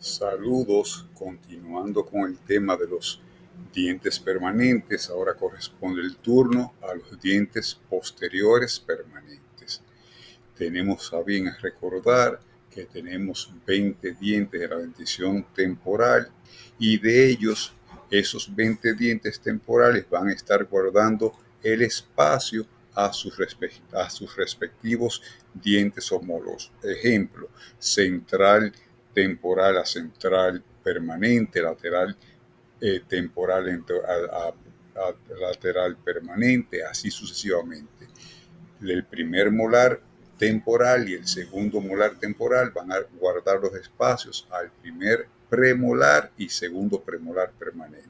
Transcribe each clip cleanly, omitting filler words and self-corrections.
Saludos, continuando con el tema de los dientes permanentes, ahora corresponde el turno a los dientes posteriores permanentes. Tenemos a bien recordar que tenemos 20 dientes de la dentición temporal y de ellos, esos 20 dientes temporales van a estar guardando el espacio a sus respectivos dientes homólogos. Ejemplo, central temporal a central permanente, lateral temporal a lateral permanente, así sucesivamente. El primer molar temporal y el segundo molar temporal van a guardar los espacios al primer premolar y segundo premolar permanente.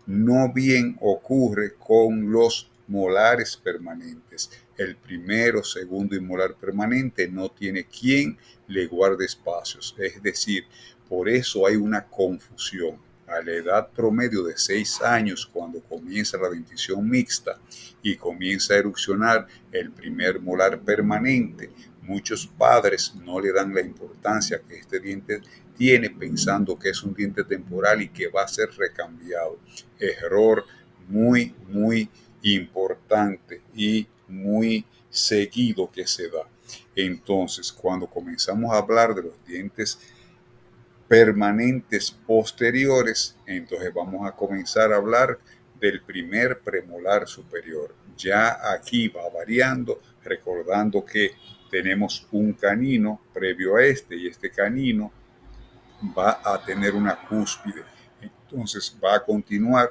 No bien ocurre con los molares permanentes. El primero, segundo y molar permanente no tiene quien le guarde espacios. Es decir, por eso hay una confusión. A la edad promedio de 6 años, cuando comienza la dentición mixta y comienza a erupcionar el primer molar permanente, muchos padres no le dan la importancia que este diente tiene, pensando que es un diente temporal y que va a ser recambiado. Error muy importante y muy seguido que se da. Entonces, cuando comenzamos a hablar de los dientes permanentes posteriores, entonces vamos a comenzar a hablar del primer premolar superior. Ya aquí va variando, recordando que tenemos un canino previo a este y este canino va a tener una cúspide. Entonces va a continuar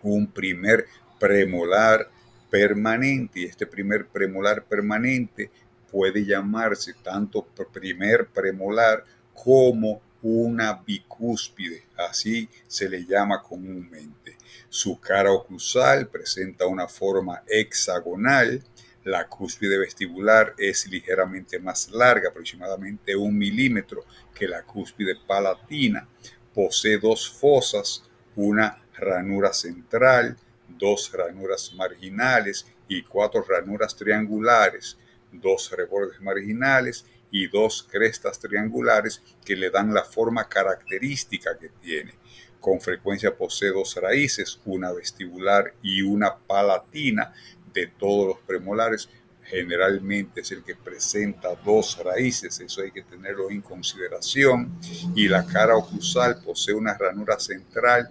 un primer premolar permanente y este primer premolar permanente puede llamarse tanto primer premolar como una bicúspide, así se le llama comúnmente. Su cara oclusal presenta una forma hexagonal. La cúspide vestibular es ligeramente más larga, aproximadamente 1 milímetro, que la cúspide palatina. Posee dos fosas, una ranura central, dos ranuras marginales y 4 ranuras triangulares, 2 rebordes marginales y 2 crestas triangulares que le dan la forma característica que tiene. Con frecuencia posee 2 raíces, una vestibular y una palatina. De todos los premolares, generalmente es el que presenta 2 raíces, eso hay que tenerlo en consideración. Y la cara oclusal posee una ranura central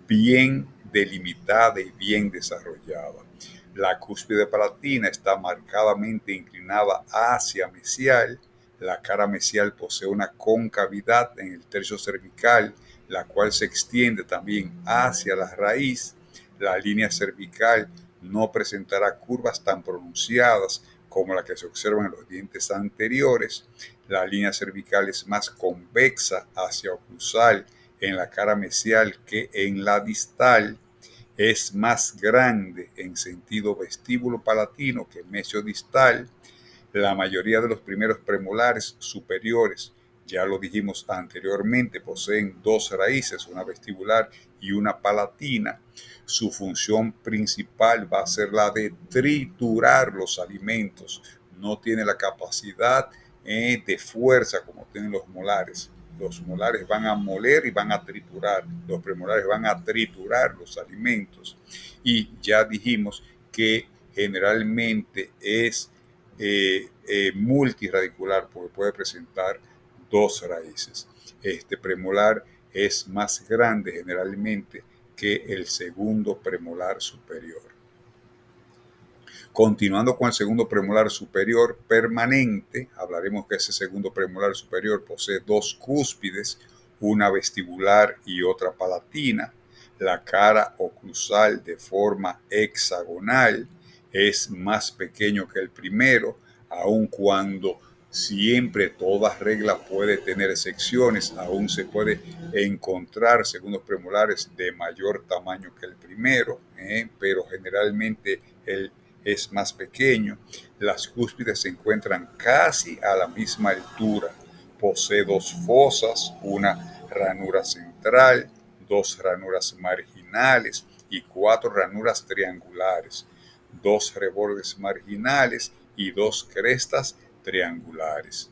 bien delimitada y bien desarrollada. La cúspide palatina está marcadamente inclinada hacia mesial. La cara mesial posee una concavidad en el tercio cervical, la cual se extiende también hacia la raíz. La línea cervical no presentará curvas tan pronunciadas como la que se observa en los dientes anteriores. La línea cervical es más convexa hacia oclusal en la cara mesial que en la distal. Es más grande en sentido vestíbulo palatino que mesiodistal. La mayoría de los primeros premolares superiores, ya lo dijimos anteriormente, poseen 2 raíces, una vestibular y una palatina. Su función principal va a ser la de triturar los alimentos. No tiene la capacidad de fuerza como tienen los molares. Los molares van a moler y van a triturar. Los premolares van a triturar los alimentos. Y ya dijimos que generalmente es multiradicular porque puede presentar 2 raíces. Este premolar es más grande generalmente que el segundo premolar superior. Continuando con el segundo premolar superior permanente, hablaremos que ese segundo premolar superior posee 2 cúspides, una vestibular y otra palatina. La cara oclusal de forma hexagonal es más pequeño que el primero, aun cuando siempre toda regla puede tener excepciones, aún se puede encontrar segundos premolares de mayor tamaño que el primero, pero generalmente es más pequeño. Las cúspides se encuentran casi a la misma altura. Posee 2 fosas, una ranura central, 2 ranuras marginales y 4 ranuras triangulares, 2 rebordes marginales y 2 crestas triangulares.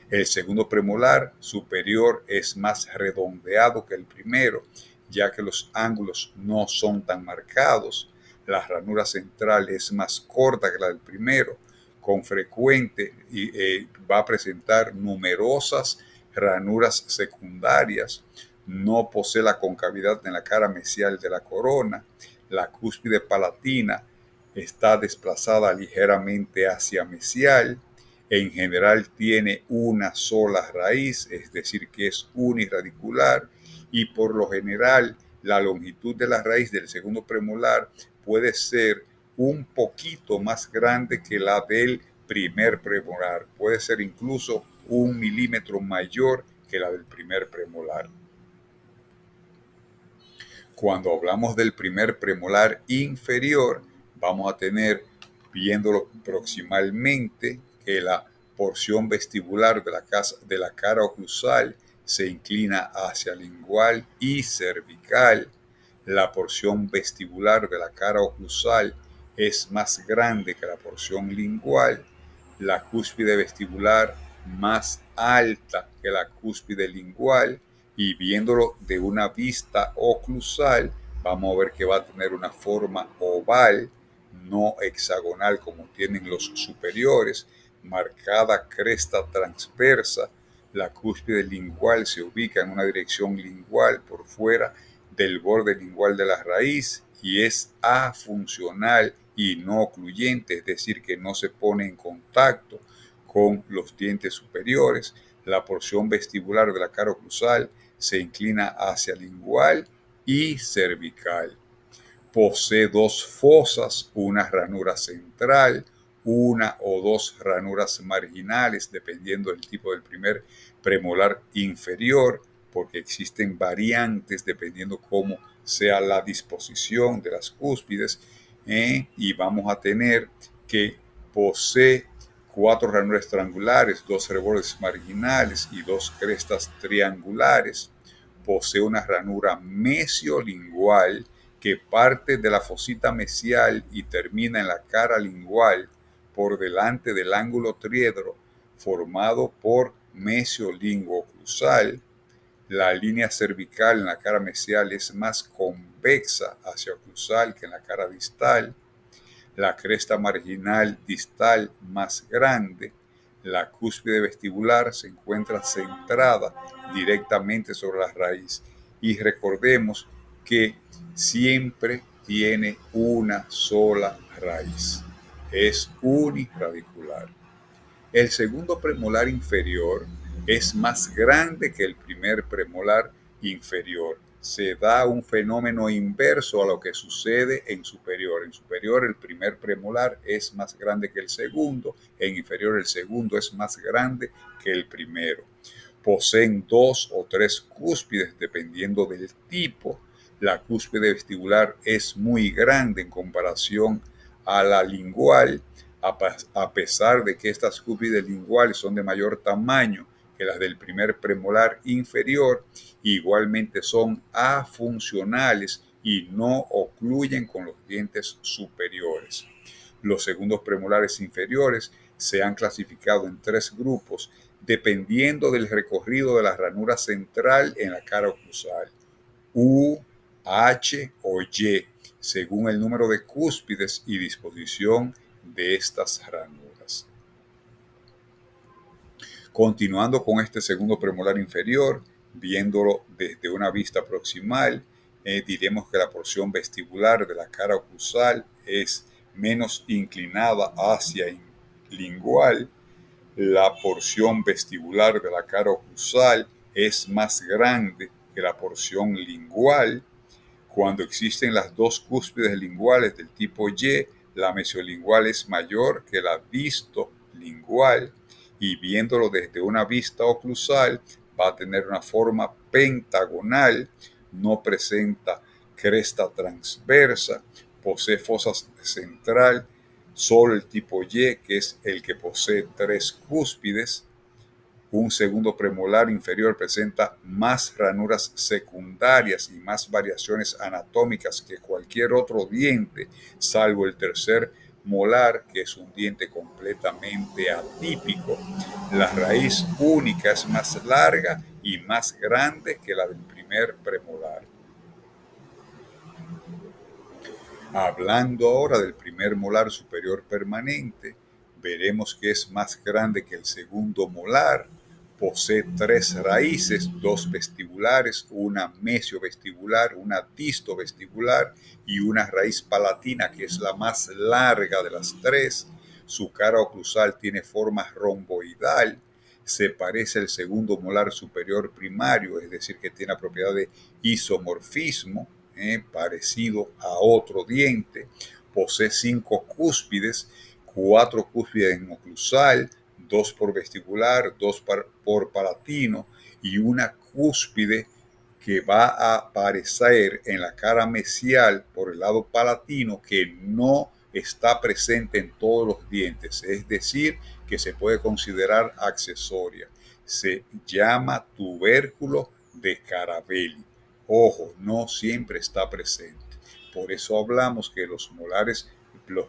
El segundo premolar superior es más redondeado que el primero, ya que los ángulos no son tan marcados. La ranura central es más corta que la del primero, con frecuente y va a presentar numerosas ranuras secundarias. No posee la concavidad en la cara mesial de la corona. La cúspide palatina está desplazada ligeramente hacia mesial. En general tiene una sola raíz, es decir, que es uniradicular, y por lo general la longitud de la raíz del segundo premolar puede ser un poquito más grande que la del primer premolar, puede ser incluso 1 milímetro mayor que la del primer premolar. Cuando hablamos del primer premolar inferior, vamos a tener, viéndolo proximalmente, que la porción vestibular de la cara oclusal se inclina hacia lingual y cervical. La porción vestibular de la cara oclusal es más grande que la porción lingual. La cúspide vestibular más alta que la cúspide lingual, y viéndolo de una vista oclusal, vamos a ver que va a tener una forma oval, no hexagonal como tienen los superiores, marcada cresta transversa. La cúspide lingual se ubica en una dirección lingual por fuera del borde lingual de la raíz y es afuncional y no ocluyente, es decir, que no se pone en contacto con los dientes superiores. La porción vestibular de la cara oclusal se inclina hacia lingual y cervical. Posee dos fosas, una ranura central, una o dos ranuras marginales, dependiendo del tipo del primer premolar inferior, porque existen variantes dependiendo cómo sea la disposición de las cúspides, y vamos a tener que posee 4 ranuras triangulares, 2 rebordes marginales y 2 crestas triangulares. Posee una ranura mesiolingual que parte de la fosita mesial y termina en la cara lingual por delante del ángulo triedro formado por mesiolinguo oclusal. La línea cervical en la cara mesial es más convexa hacia oclusal que en la cara distal. La cresta marginal distal más grande. La cúspide vestibular se encuentra centrada directamente sobre la raíz. Y recordemos que siempre tiene una sola raíz. Es uniradicular. El segundo premolar inferior es más grande que el primer premolar inferior. Se da un fenómeno inverso a lo que sucede en superior. En superior el primer premolar es más grande que el segundo, en inferior el segundo es más grande que el primero. Poseen 2 o 3 cúspides dependiendo del tipo. La cúspide vestibular es muy grande en comparación a la lingual, a pesar de que estas cúspides linguales son de mayor tamaño que las del primer premolar inferior. Igualmente son afuncionales y no ocluyen con los dientes superiores. Los segundos premolares inferiores se han clasificado en 3 grupos dependiendo del recorrido de la ranura central en la cara oclusal: U, H o Y, según el número de cúspides y disposición de estas ranuras. Continuando con este segundo premolar inferior, viéndolo desde una vista proximal, diremos que la porción vestibular de la cara oclusal es menos inclinada hacia lingual. La porción vestibular de la cara oclusal es más grande que la porción lingual. Cuando existen las dos cúspides linguales del tipo Y, la mesiolingual es mayor que la vistolingual, y viéndolo desde una vista oclusal va a tener una forma pentagonal, no presenta cresta transversa, posee fosa central, solo el tipo Y, que es el que posee 3 cúspides. Un segundo premolar inferior presenta más ranuras secundarias y más variaciones anatómicas que cualquier otro diente, salvo el tercer molar, que es un diente completamente atípico. La raíz única es más larga y más grande que la del primer premolar. Hablando ahora del primer molar superior permanente, veremos que es más grande que el segundo molar. Posee 3 raíces, 2 vestibulares, una mesiovestibular, una distovestibular y una raíz palatina, que es la más larga de las 3. Su cara oclusal tiene forma romboidal. Se parece al segundo molar superior primario, es decir, que tiene la propiedad de isomorfismo, parecido a otro diente. Posee 5 cúspides, 4 cúspides en oclusal, 2 por vestibular, 2 por palatino y una cúspide que va a aparecer en la cara mesial por el lado palatino, que no está presente en todos los dientes, es decir, que se puede considerar accesoria. Se llama tubérculo de Carabelli. Ojo, no siempre está presente. Por eso hablamos que los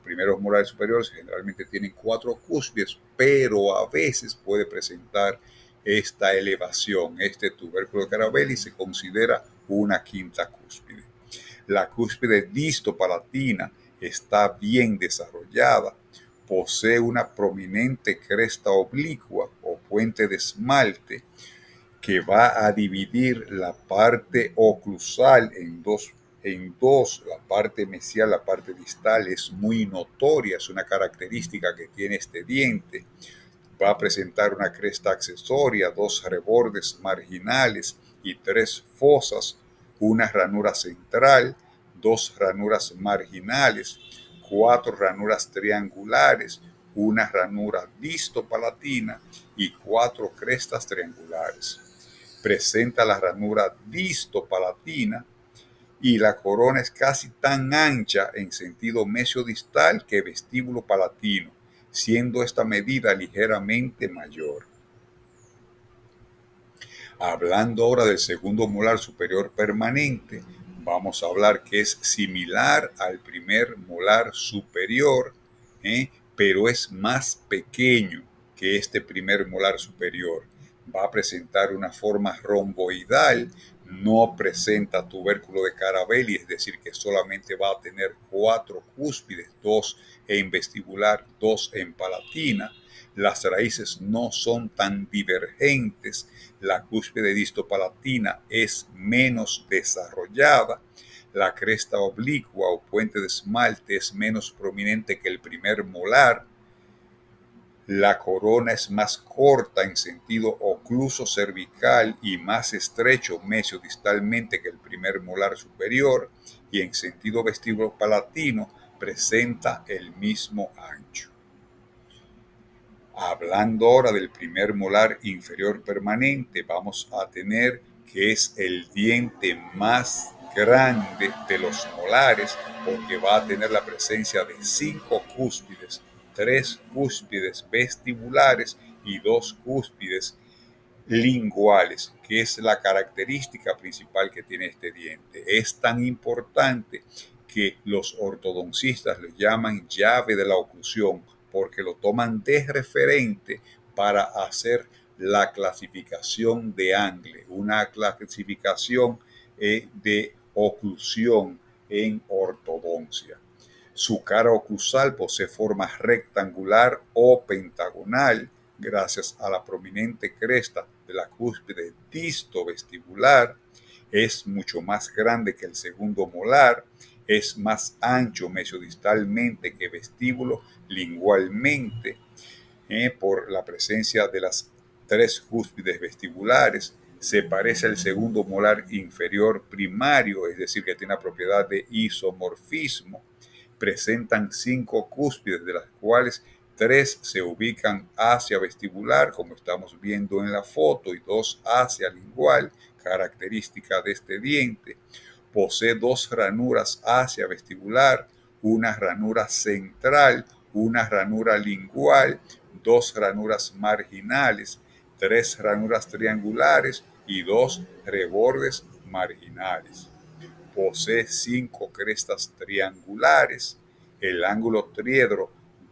primeros molares superiores generalmente tienen 4 cúspides, pero a veces puede presentar esta elevación. Este tubérculo de Carabelli se considera una quinta cúspide. La cúspide distopalatina está bien desarrollada. Posee una prominente cresta oblicua o puente de esmalte que va a dividir la parte oclusal en dos, la parte mesial, la parte distal, es muy notoria, es una característica que tiene este diente. Va a presentar una cresta accesoria, 2 rebordes marginales y 3 fosas, una ranura central, 2 ranuras marginales, 4 ranuras triangulares, una ranura distopalatina y 4 crestas triangulares. Presenta la ranura distopalatina y la corona es casi tan ancha en sentido mesiodistal que vestíbulo palatino, siendo esta medida ligeramente mayor. Hablando ahora del segundo molar superior permanente, vamos a hablar que es similar al primer molar superior, pero es más pequeño que este primer molar superior. Va a presentar una forma romboidal, no presenta tubérculo de Carabelli, es decir, que solamente va a tener 4 cúspides, 2 en vestibular, 2 en palatina. Las raíces no son tan divergentes, la cúspide distopalatina es menos desarrollada, la cresta oblicua o puente de esmalte es menos prominente que el primer molar, la corona es más corta en sentido ocluso cervical y más estrecho mesiodistalmente que el primer molar superior, y en sentido vestíbulo palatino presenta el mismo ancho. Hablando ahora del primer molar inferior permanente, vamos a tener que es el diente más grande de los molares, porque va a tener la presencia de 5 cúspides, 3 cúspides vestibulares y 2 cúspides linguales, que es la característica principal que tiene este diente. Es tan importante que los ortodoncistas lo llaman llave de la oclusión, porque lo toman de referente para hacer la clasificación de Angle, una clasificación de oclusión en ortodoncia. Su cara oclusal posee forma rectangular o pentagonal gracias a la prominente cresta de la cúspide distovestibular. Es mucho más grande que el segundo molar, es más ancho mesiodistalmente que vestíbulo lingualmente, por la presencia de las 3 cúspides vestibulares. Se parece al segundo molar inferior primario, es decir, que tiene la propiedad de isomorfismo. Presentan 5 cúspides, de las cuales 3 se ubican hacia vestibular, como estamos viendo en la foto, y 2 hacia lingual, característica de este diente. Posee 2 ranuras hacia vestibular, una ranura central, una ranura lingual, 2 ranuras marginales, 3 ranuras triangulares y 2 rebordes marginales. Posee 5 crestas triangulares El ángulo triedro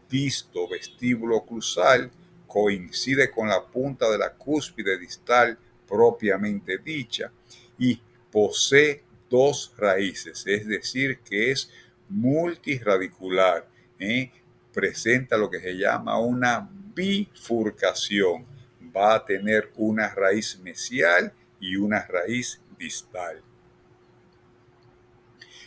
disto vestíbulo oclusal coincide con la punta de la cúspide distal propiamente dicha y posee dos raíces, es decir, que es multiradicular, presenta lo que se llama una bifurcación. Va a tener una raíz mesial y una raíz distal.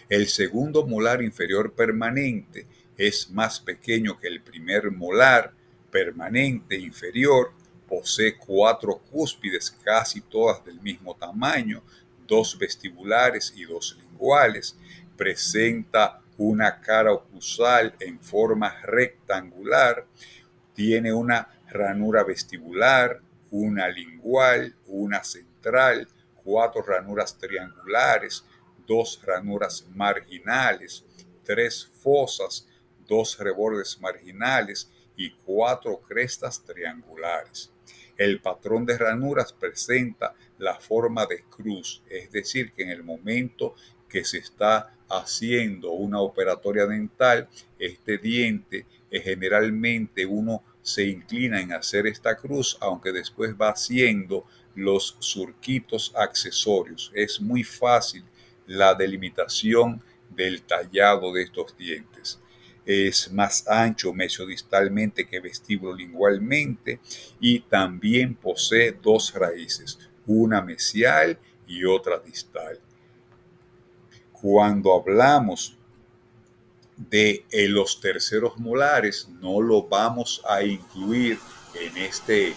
El segundo molar inferior permanente es más pequeño que el primer molar permanente inferior, posee 4 cúspides casi todas del mismo tamaño, 2 vestibulares y 2 linguales, presenta una cara oclusal en forma rectangular, tiene una ranura vestibular, una lingual, una central, 4 ranuras triangulares, 2 ranuras marginales, 3 fosas, 2 rebordes marginales y 4 crestas triangulares. El patrón de ranuras presenta la forma de cruz, es decir, que en el momento que se está haciendo una operatoria dental, este diente generalmente uno se inclina en hacer esta cruz, aunque después va haciendo los surquitos accesorios. Es muy fácil la delimitación del tallado de estos dientes. Es más ancho mesiodistalmente que vestibulolingualmente y también posee dos raíces, una mesial y otra distal. Cuando hablamos de los terceros molares, no lo vamos a incluir en este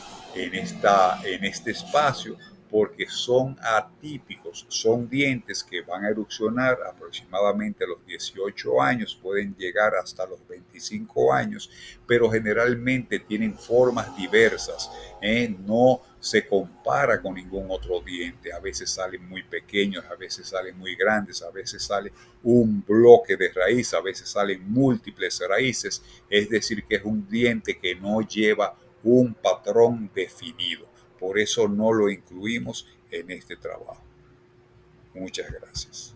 espacio porque son atípicos, son dientes que van a erupcionar aproximadamente a los 18 años, pueden llegar hasta los 25 años, pero generalmente tienen formas diversas, no se compara con ningún otro diente, a veces salen muy pequeños, a veces salen muy grandes, a veces sale un bloque de raíz, a veces salen múltiples raíces, es decir que es un diente que no lleva un patrón definido. Por eso no lo incluimos en este trabajo. Muchas gracias.